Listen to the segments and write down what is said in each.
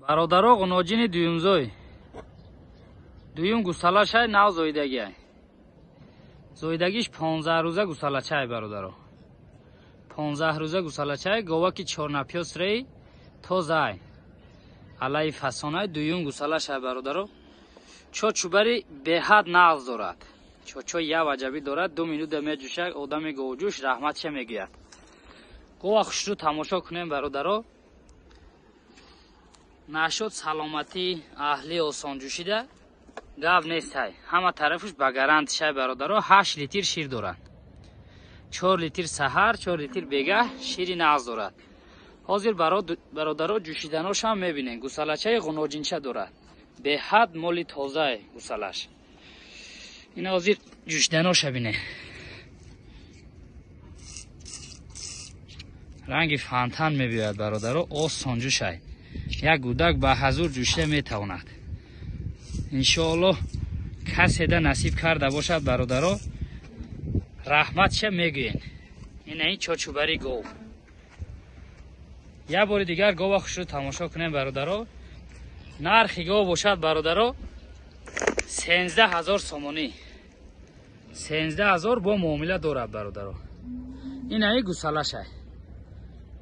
برادرها غناجین دویمزوی دویم گوساله‌شای نو زایدگی زایدگیش 15 روزه گوساله‌چای برادرها 15 روزه گوساله‌چای گاوکی 4 نپیاس ری تازه علای فسانه دویم گوساله‌شای برادرها چوچوبری به حد نغز دارد چوچو یا وجبی دارد 2 minut میجوشه آدم گوجوش رحمتش میگوید گوه خوش رو تماشا کنیم برادرها نشد سلامتی اهلی آسان جوشیده گاو نیست های همه طرفش بگرند شای برادرها 8 لیتر شیر دارند 4 لیتر سحر 4 لیتر بگه شیری نغز دارد حاضر برادرها جوشیدناش هم میبینین گوساله‌چای غناجینچه دارد به حد مالی تازه گوساله‌ش این حاضر جوشیدناش بینه رنگ فانتان میبیاد برادرها آسان جوشه یک گودک به حضور جوشیده میتواند انشاءالله کسی ده نصیب کرده باشد برادرها رحمتش میگوین این چوچوبری گاو یک بار دیگر گاو خوش رو تماشا کنیم برادرها نرخ گاو باشد برادرها 13000 سومانی 13000 با معامله دارد برادرها این گوساله‌شه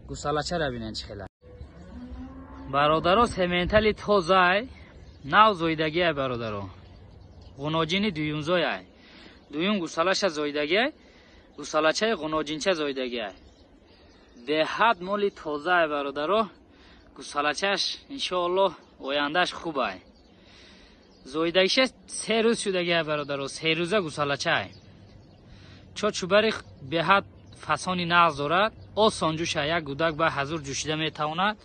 گوساله‌چه را بینین چخیله برادرها سمنتلی تازه نو زایدگی برادرها غناجینی دویمزوی دویم گوساله‌ش زایدگی گوساله‌چه غناجینچه زایدگی به حد مالی تازه برادرها گوساله‌چش انشاءالله آیندهش خوبه زایدگیش 3 روز شدگی برادرها 3 روزه گوساله‌چه چوبری به حد فسانی نغز دارد آسان جوشه یک گودک به حضور جوشیده میتواند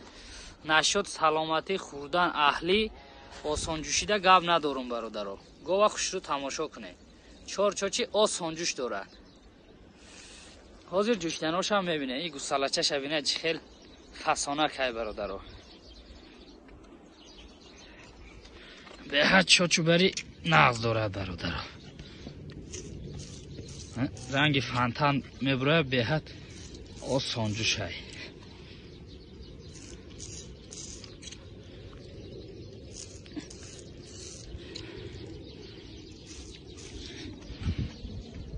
نشد سلامتی خوردن اهلی آسان جوشیده گاب ندارم برادرها گاو خوش رو تماشا کنه 4 چاچی آسان جوش دارد حاضر جوشیدناش هم میبینه این گوساله‌چه شبینه خیلی فسانه که برادرها به حد چوبری نغز دارد برادرها رنگ فانتان میبره به حد آسان جوشه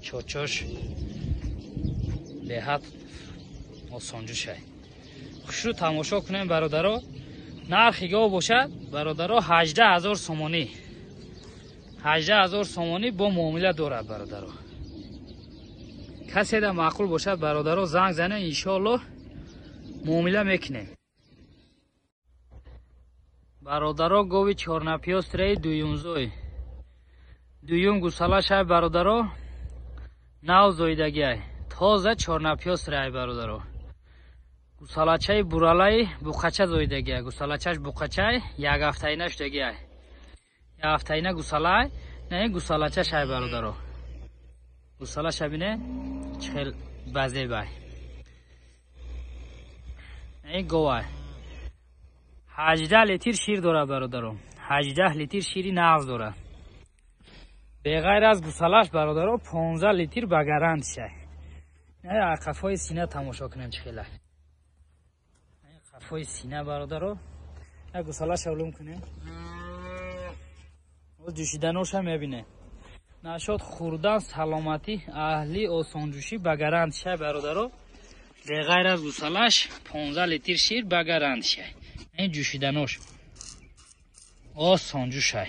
چوچوش به حد آسان جوشه خوش رو تماشا کنیم برادرها نرخ گاو باشد برادرها 18000 سومانی 18000 سومانی با معامله دارد برادرها کسی ده معقول باشد برادرها زنگ زنه انشاءالله معامله میکنه برادرها گاوی 4 نپیاس ری دویمزوی دویم گوساله‌ش برادرها نو زایدگی تازه 4 نپیاس ری برادرها گوساله‌چه برالای بوقچه زایدگی گوساله‌چش بوقچه یک هفته اینه شدگی یک هفته اینه گوساله نه گوساله‌چه شای برادرها گوساله شبینه چخیل بزه بای این گوه 18 لیتر شیر داره برادرها 18 لیتر شیری نغز داره به غیر از گوساله‌اش برادرها 15 لیتر بگرند شه نه قفای سینه تماشا کنیم چخیله قفای سینه برادرها نه گوساله‌اش علوم کنیم جوشیدناش هم میبینه نشد خوردن سلامتی اهلی آسان جوشی بگرند شه برادرها به غیر از گوساله‌اش 15 لیتر شیر بگرند شه این جوشیدناش آسان جوشه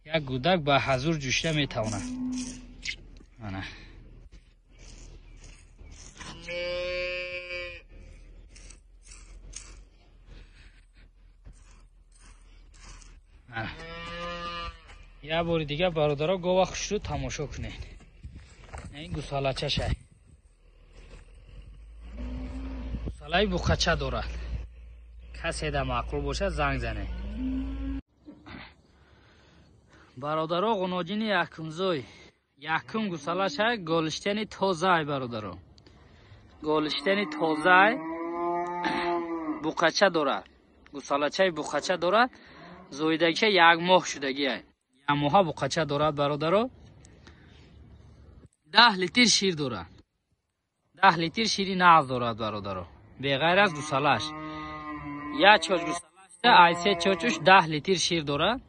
یک گودک به حضور جوشیده میتونه نه یه بار دیگه برادرها گاو خوش رو تماشا کنین این گوساله‌چه شه گوساله بوقچه دارد کسی ده معقول باشه زنگ زنه برادرها غناجین یکمزوی یکم گوساله‌ش گالشتنی تازه برادرها گالشتنی تازه بوقچه دارد گوساله‌چه بوقچه دارد زایدگی 1 ماه شدگی یک ماه بوقچه دارد برادرها 10 لیتر شیر دارد 10 لیتر شیری نغز دارد برادرها به غیر از گوساله‌اش یک چاچ گوساله‌اش айсе чочуш 10 литр шир дорад.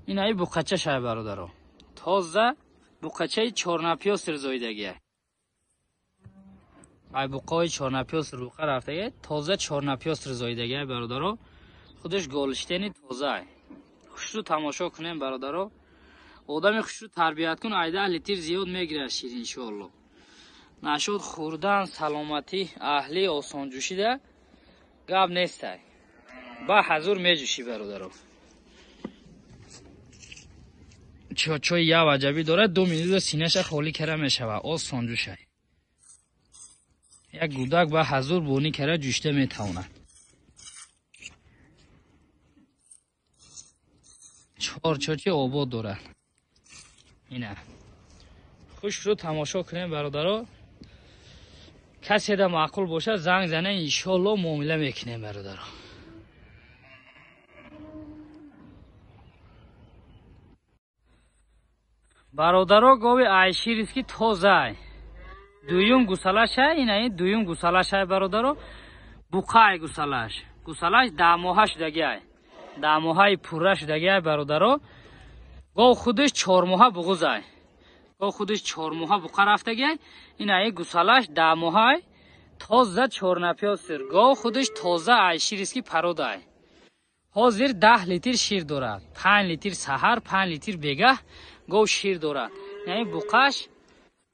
Ин ай буқачашай бародаро. Тоза буқачаи чорнапёс зоидагия. Ай буқои чорнапёс руқа рафтагия. Тоза чорнапёс зоидагия бародаро. Худаш голштени тоза. Хушру тамошо кунем бародаро. Одами хушру тарбият кун ай 10 литр зиёд мегирад шир иншоалло. Нашуд хурдан саломати аҳли осонҷӯшида гап нестай. Ба ҳазур меҷӯшӣ бародаро. чочои яв аҷабӣ дорад. 2 минута синаша холӣ кара мешавад. Осон ҷӯшай. Як гудак ба ҳазур бонӣ кара ҷӯшта метавонад. 4 чочи обод дорад. ина хушро тамошо кунем бародаро. каседа маъқул бошад занг зана иншоалло муомила мекунем бародаро. бародаро гови айшириски тозай. Дуюм гусалашай, ина дуюм гусалашай бародаро. Буқай гусалаш. Гусалаш 10 моҳа шудагиай. 10 моҳаи пурра шудагиай бародаро. Гов худаш 4 моҳа буғузай. Гов худаш 4 моҳа буқа рафтагиай. Ина гусалаш 10 моҳай тоза чорнапёсир. Гов худаш тоза айшириски пародай. Ҳозир 10 литр шир дорад. 5 литр саҳар, 5 литр бегаҳ гов шир дорад. Яъне буқаш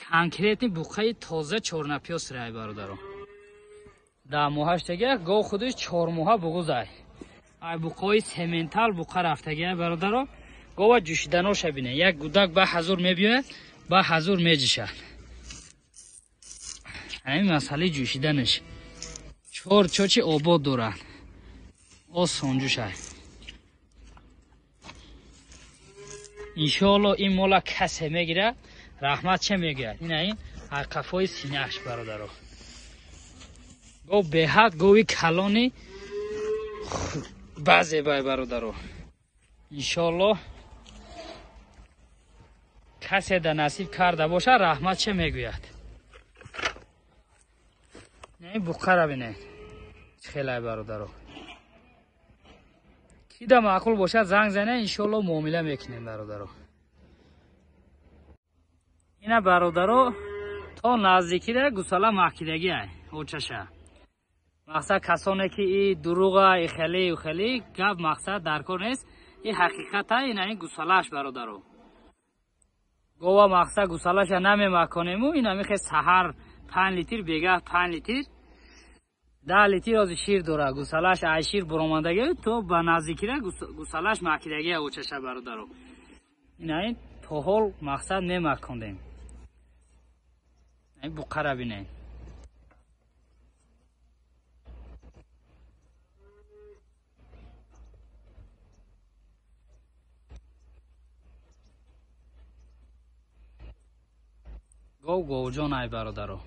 конкретни буқаи тоза чорнапёс рай бародаро. 10 моҳа штагиа гов худаш 4 моҳа буғузай. Ай буқаи сементал буқа рафтагиа бародаро. Гова ҷӯшиданоша бине. Як гудак ба ҳазур мебиёяд, ба ҳазур меҷӯшад. Ҳамин масъалаи ҷӯшиданаш. 4 чочи обод дорад. Осон ҷӯшай. иншоалло ин мола касе мегирад, раҳмат ча мегӯяд. ина ин ҳайқафои синааш бародаро. гов беҳад гови калони базебай бародаро. иншоалло касе да насиб карда бошад раҳмат ча мегӯяд. ин буқара бинед хелай бародаро. кида маъқул бошад занг зане иншоалло муомила мекунем бародаро. ина бародаро то наздикида гусала маҳкидагиай очаша. мақсад касоне ки и дуруға и хелӣ гап мақсад даркор нест. И ҳақиқата ина ин гусалаш бародаро. гова мақсад гусалаша намемаконему. ина михе саҳар 5 литр бегаҳ 5 литр 10 литр ози шир дора. гусалаш айшир буромадаги то ба наздикира гусалаш маҳкидаги очаша бародаро. ина ин то ҳол мақсад немакондем. ин буқара бинед. гов говҷон ай бародаро.